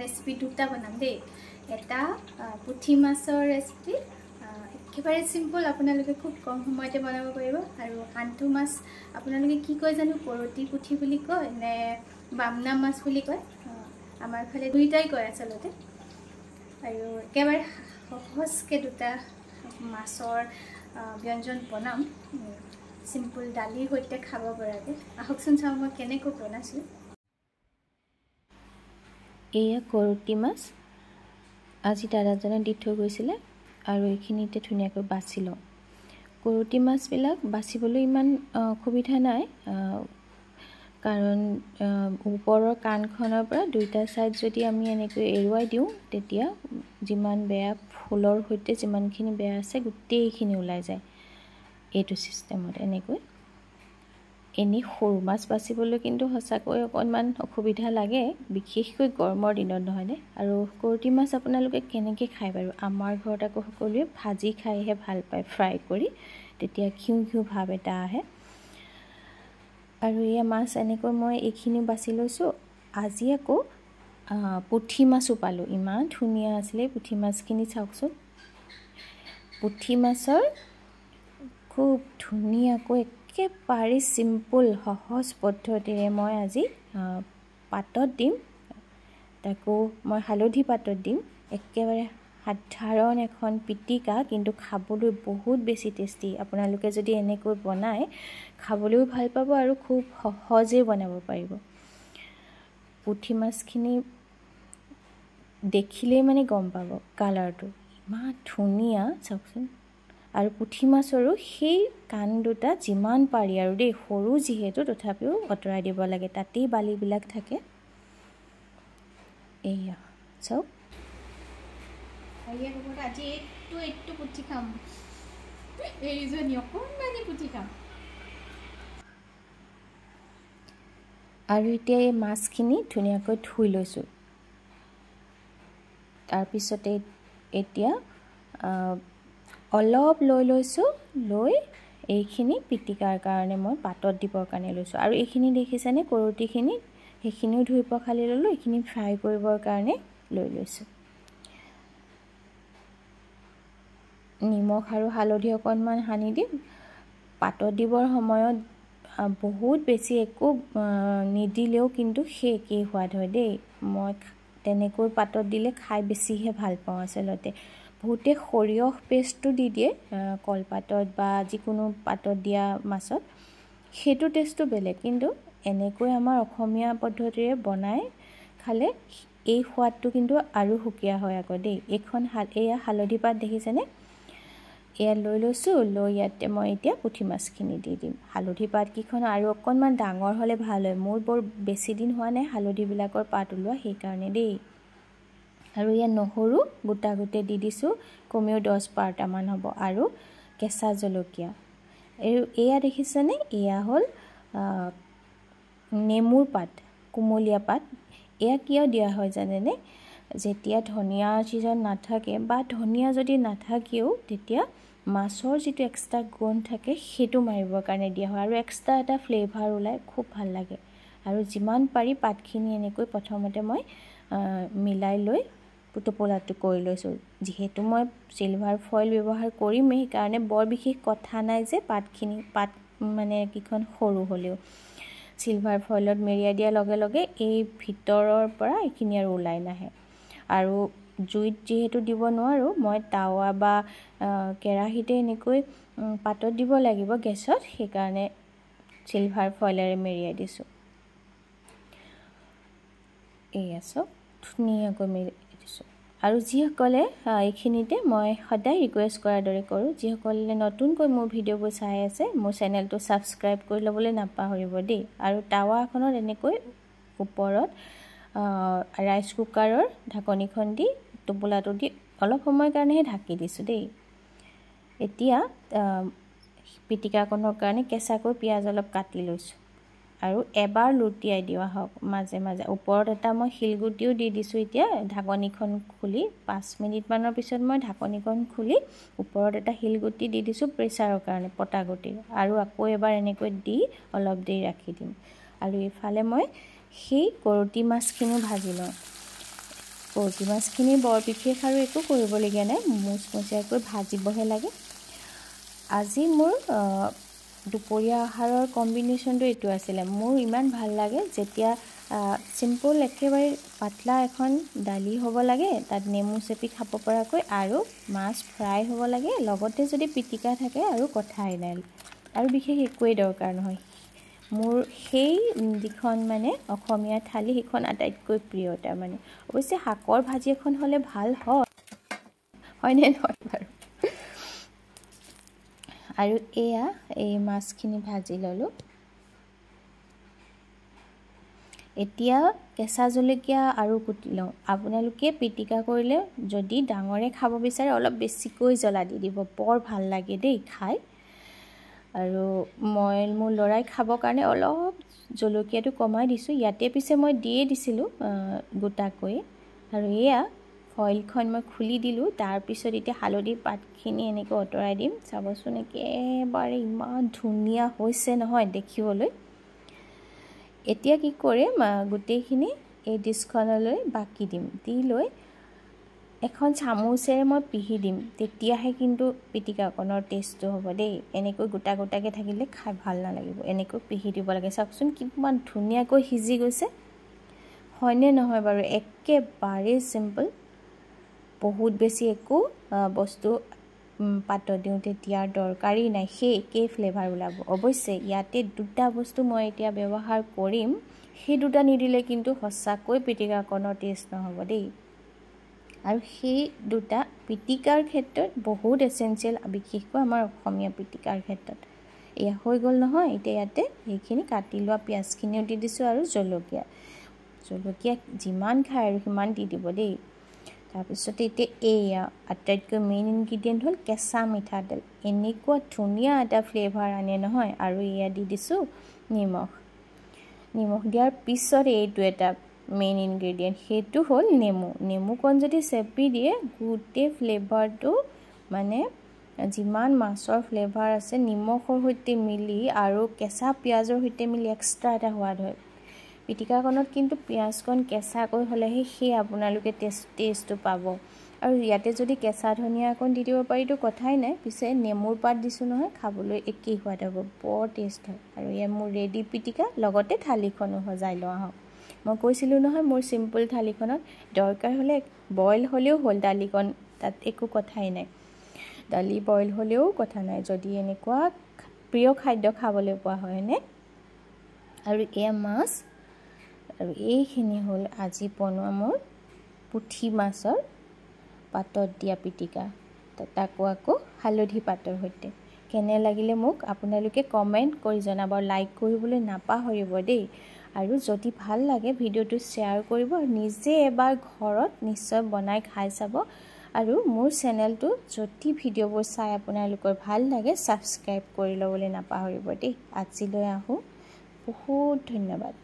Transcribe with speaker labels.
Speaker 1: Recipe দুটা বনাম দেই এটা পুঠি মাছৰ ৰেচিপি একেবাৰে সিম্পল আপোনালোকে খুব কম সময়তে বনাব পাৰিব আৰু আনটো মাছ আপোনালোকে কি কয় জানো কৰতি পুঠি বুলি কয় নে বামনা মাছ বুলি কয় আমাৰ ফালে দুইটাই কয় আচলতে আৰু একেবাৰে সহজকে দুটা মাছৰ ব্যঞ্জন বনাম সিম্পল দালিৰ সৈতে খাব পৰাকে আহকচোন চাওঁ মই কেনেকৈ বনাইছোঁ
Speaker 2: এয়া কৰতি মাছ আজি দাদাজনে দি থৈ গৈছিলে আৰু এইখিনিতে ধুনীয়াকৈ বাছি লওঁ কৰতি মাছবিলাক বাছিবলৈ ইমান অসুবিধা নাই কাৰণ ওপৰৰ কাণখনৰ পৰা দুইটা সাইড যদি আমি এনেকৈ এৰুৱাই দিওঁ তেতিয়া যিমান বেয়া ফুলৰ সৈতে যিমানখিনি বেয়া আছে গোটেইখিনি ওলাই যায় এইটো সিস্টেমত এনেকৈ এনে সৰু মাছ বাছিবলৈ কিন্তু সঁচাকৈ অকণমান অসুবিধা লাগে বিশেষকৈ গৰমৰ দিনত নহয়নে আৰু কৰতি মাছ আপোনালোকে কেনেকৈ খায় বাৰু আমাৰ ঘৰত আকৌ সকলোৱে ভাজি খাইহে ভাল পায় ফ্ৰাই কৰি তেতিয়া ঘিউ ঘিউ ভাৱ এটা আহে আৰু এয়া মাছ এনেকৈ মই এইখিনি বাছি লৈছোঁ আজি আকৌ পুঠি মাছো পালোঁ ইমান ধুনীয়া আছিলে পুঠি মাছখিনি চাওকচোন পুঠি মাছৰ খুব ধুনীয়াকৈ একেবাৰে সিম্পল সহজ পদ্ধতিৰে মই আজি পাতত দিম তাকো মই হালধি পাতত দিম একেবাৰে সাধাৰণ এখন পিটিকা কিন্তু খাবলৈ বহুত বেছি টেষ্টি আপোনালোকে যদি এনেকৈ বনায় খাবলৈও ভাল পাব আৰু খুব সহজে বনাব পাৰিব পুঠি মাছখিনি দেখিলেই মানে গম পাব কালাৰটো ইমান ধুনীয়া চাওকচোন আৰু পুঠি মাছৰো সেই কাণ দুটা যিমান পাৰি আৰু দেই সৰু যিহেতু তথাপিও অতৰাই দিব লাগে তাতেই বালিবিলাক থাকে এয়া চাওক
Speaker 1: আজি এইটো পুঠি খাম এইজনী অকণমানি পুঠি খাম
Speaker 2: আৰু এতিয়া এই মাছখিনি ধুনীয়াকৈ ধুই লৈছোঁ তাৰপিছতে এতিয়া অলপ লৈ লৈছোঁ লৈ এইখিনি পিটিকাৰ কাৰণে মই পাতত দিবৰ কাৰণে লৈছোঁ আৰু এইখিনি দেখিছেনে কৰতিখিনি সেইখিনিও ধুই পখালি ল'লোঁ এইখিনি ফ্ৰাই কৰিবৰ কাৰণে লৈ লৈছোঁ নিমখ আৰু হালধি অকণমান সানি দিম পাতত দিবৰ সময়ত বহুত বেছি একো নিদিলেও কিন্তু সেই একেই সোৱাদ হয় দেই মই তেনেকৈ পাতত দিলে খাই বেছিহে ভাল পাওঁ আচলতে বহুতে সৰিয়হ পেষ্টটো দি দিয়ে কলপাতত বা যিকোনো পাতত দিয়া মাছত সেইটো টেষ্টটো বেলেগ কিন্তু এনেকৈ আমাৰ অসমীয়া পদ্ধতিৰে বনাই খালে এই সোৱাদটো কিন্তু আৰু সুকীয়া হয় আকৌ দেই এইখন এয়া হালধি পাত দেখিছেনে এয়া লৈ লৈছোঁ লৈ ইয়াতে মই এতিয়া পুঠি মাছখিনি দি দিম হালধি পাতকেইখন আৰু অকণমান ডাঙৰ হ'লে ভাল হয় মোৰ বৰ বেছি দিন হোৱা নাই হালধিবিলাকৰ পাত ওলোৱা সেইকাৰণে দেই আৰু ইয়াত নহৰু গোটা গোটে দি দিছোঁ কমেও 10-12টামান হ'ব আৰু কেঁচা জলকীয়া এয়া দেখিছেনে এয়া হ'ল নেমুৰ পাত কুমলীয়া পাত এয়া কিয় দিয়া হয় জানেনে যেতিয়া ধনিয়া চিজন নাথাকে বা ধনিয়া যদি নাথাকেও তেতিয়া মাছৰ যিটো এক্সট্ৰা গুণ থাকে সেইটো মাৰিবৰ কাৰণে দিয়া হয় আৰু এক্সট্ৰা এটা ফ্লেভাৰ ওলাই খুব ভাল লাগে আৰু যিমান পাৰি পাতখিনি এনেকৈ প্ৰথমতে মই মিলাই লৈ টোপোলাটো কৰি লৈছোঁ যিহেতু মই সিলভাৰ ফয়েল ব্যৱহাৰ কৰিমেই সেইকাৰণে বৰ বিশেষ কথা নাই যে পাত মানে কিখন সৰু হ'লেও সিলভাৰ ফয়েলত মেৰিয়াই দিয়াৰ লগে লগে এই ভিতৰৰ পৰা এইখিনি আৰু ওলাই নাহে আৰু জুইত যিহেতু দিব নোৱাৰোঁ মই তাৱা বা কেৰাহীতে এনেকৈ পাতত দিব লাগিব গেছত সেইকাৰণে সিলভাৰ ফয়েলেৰে মেৰিয়াই দিছোঁ এয়া চব ধুনীয়াকৈ মেৰিয়াই দিছোঁ আৰু যিসকলে এইখিনিতে মই সদায় ৰিকুৱেষ্ট কৰাৰ দৰে কৰোঁ যিসকলে নতুনকৈ মোৰ ভিডিঅ'বোৰ চাই আছে মোৰ চেনেলটো ছাবস্ক্ৰাইব কৰি ল'বলৈ নাপাহৰিব দেই আৰু তাৱা এখনত এনেকৈ ওপৰত ৰাইচ কুকাৰৰ ঢাকনিখন দি টোপোলাটো দি অলপ সময়ৰ কাৰণেহে ঢাকি দিছোঁ দেই এতিয়া পিটিকাকণৰ কাৰণে কেঁচাকৈ পিঁয়াজ অলপ কাটি লৈছোঁ আৰু এবাৰ লুটিয়াই দিয়া হওক মাজে মাজে ওপৰত এটা মই শিলগুটিও দি দিছোঁ এতিয়া ঢাকনিখন খুলি 5 মিনিটমানৰ পিছত মই ঢাকনিখন খুলি ওপৰত এটা শিলগুটি দি দিছোঁ প্ৰেছাৰৰ কাৰণে পটাগুটি আৰু আকৌ এবাৰ এনেকৈ দি অলপ দেৰি ৰাখি দিম আৰু ইফালে মই সেই কৰতি মাছখিনি ভাজি লওঁ কৰটি মাছখিনি বৰ বিশেষ আৰু একো কৰিবলগীয়া নাই, মুচমুচীয়াকৈ ভাজিবহে লাগে। আজি মোৰ দুপৰীয়া আহাৰৰ কম্বিনেশ্যনটো এইটো আছিলে। মোৰ ইমান ভাল লাগে যেতিয়া চিম্পল একেবাৰে পাতলা এখন দালি হ'ব লাগে, তাত নেমু চেপি খাব পৰাকৈ, আৰু মাছ ফ্ৰাই হ'ব লাগে, লগতে যদি পিটিকা থাকে আৰু কথাই নাই, আৰু বিশেষ একোৱেই দৰকাৰ নহয়। মোৰ সেই যিখন মানে অসমীয়া থালি সেইখন আটাইতকৈ প্ৰিয়। তাৰমানে অৱশ্যে শাকৰ ভাজি এখন হ'লে ভাল হয়নে নহয় বাৰু। আৰু এয়া এই মাছখিনি ভাজি ল'লোঁ। এতিয়া কেঁচা জলকীয়া আৰু কুটি লওঁ। আপোনালোকে পিটিকা কৰিলে যদি ডাঙৰে খাব বিচাৰে অলপ বেছিকৈ জ্বলা দি দিব, বৰ ভাল লাগে দেই খাই। আৰু মই মোৰ ল'ৰাই খাবৰ কাৰণে অলপ জলকীয়াটো কমাই দিছোঁ। ইয়াতে পিছে মই দিয়ে দিছিলোঁ গোটাকৈ। আৰু এয়া ফইলখন মই খুলি দিলোঁ। তাৰপিছত এতিয়া হালধি পাতখিনি এনেকৈ আঁতৰাই দিম। চাবচোন একেবাৰে ইমান ধুনীয়া হৈছে নহয় দেখিবলৈ। এতিয়া কি কৰিম, গোটেইখিনি এই ডিছখনলৈ বাকি দিম। দি লৈ এখন চামুচেৰে মই পিহি দিম, তেতিয়াহে কিন্তু পিটিকাকণৰ টেষ্টটো হ'ব দেই। এনেকৈ গোটা গোটাকৈ থাকিলে খাই ভাল নালাগিব, এনেকৈ পিহি দিব লাগে। চাওকচোন কিমান ধুনীয়াকৈ সিজি গৈছে, হয়নে নহয় বাৰু। একেবাৰে চিম্পল, বহুত বেছি একো বস্তু পাতত দিওঁতে দিয়াৰ দৰকাৰেই নাই, সেই একেই ফ্লেভাৰ ওলাব। অৱশ্যে ইয়াতে দুটা বস্তু মই এতিয়া ব্যৱহাৰ কৰিম, সেই দুটা নিদিলে কিন্তু সঁচাকৈ পিটিকাকণৰ টেষ্ট নহ'ব দেই। আৰু সেই দুটা পিটিকাৰ ক্ষেত্ৰত বহুত এচেঞ্চিয়েল, বিশেষকৈ আমাৰ অসমীয়া পিটিকাৰ ক্ষেত্ৰত। এয়া হৈ গ'ল নহয়। এতিয়া ইয়াতে সেইখিনি কাটি লোৱা পিঁয়াজখিনিও দি দিছোঁ, আৰু জলকীয়া যিমান খায় আৰু সিমান দি দিব দেই। তাৰপিছতে এতিয়া এয়া আটাইতকৈ মেইন ইনগ্ৰিডিয়েণ্ট হ'ল কেঁচা মিঠাতেল। এনেকুৱা ধুনীয়া এটা ফ্লেভাৰ আনে নহয়। আৰু এয়া দি দিছোঁ নিমখ দিয়াৰ পিছত এইটো এটা মেইন ইনগ্ৰিডিয়েণ্ট, সেইটো হ'ল নেমুকণ যদি চেপি দিয়ে গোটেই ফ্লেভাৰটো, মানে যিমান মাছৰ ফ্লেভাৰ আছে নিমখৰ সৈতে মিলি আৰু কেঁচা পিঁয়াজৰ সৈতে মিলি এক্সট্ৰা এটা সোৱাদ হয়। পিটিকাকণত কিন্তু পিঁয়াজকণ কেঁচাকৈ হ'লেহে সেই আপোনালোকে টেষ্টটো পাব। আৰু ইয়াতে যদি কেঁচা ধনিয়া অকণ দি দিব পাৰিতো কথাই নাই। পিছে নেমুৰ পাত দিছোঁ নহয়, খাবলৈ একেই সোৱাদ হ'ব, বৰ টেষ্ট হয়। আৰু এয়া মোৰ ৰেডি পিটিকা, লগতে থালিখনো সজাই লওঁ আহক। মই কৈছিলোঁ নহয় মোৰ চিম্পল থালিখনত দৰকাৰ হ'লে বইল হ'লেও হ'ল দালিকণ, তাত একো কথাই নাই। দালি বইল হ'লেও কথা নাই, যদি এনেকুৱা প্ৰিয় খাদ্য খাবলৈ পোৱা হয়নে। আৰু এয়া মাছ, আৰু এইখিনি হ'ল আজি বনোৱা মোৰ পুঠি মাছৰ পাতত দিয়া পিটিকা, তাকো আকৌ হালধি পাতৰ সৈতে। কেনে লাগিলে মোক আপোনালোকে কমেণ্ট কৰি জনাব, লাইক কৰিবলৈ নাপাহৰিব দেই। আৰু যদি ভাল লাগে ভিডিঅ'টো শ্বেয়াৰ কৰিব, আৰু নিজে এবাৰ ঘৰত নিশ্চয় বনাই খাই চাব। আৰু মোৰ চেনেলটো যদি ভিডিঅ'বোৰ চাই আপোনালোকৰ ভাল লাগে ছাবস্ক্ৰাইব কৰি ল'বলৈ নাপাহৰিব দেই। আজিলৈ আহোঁ, বহুত ধন্যবাদ।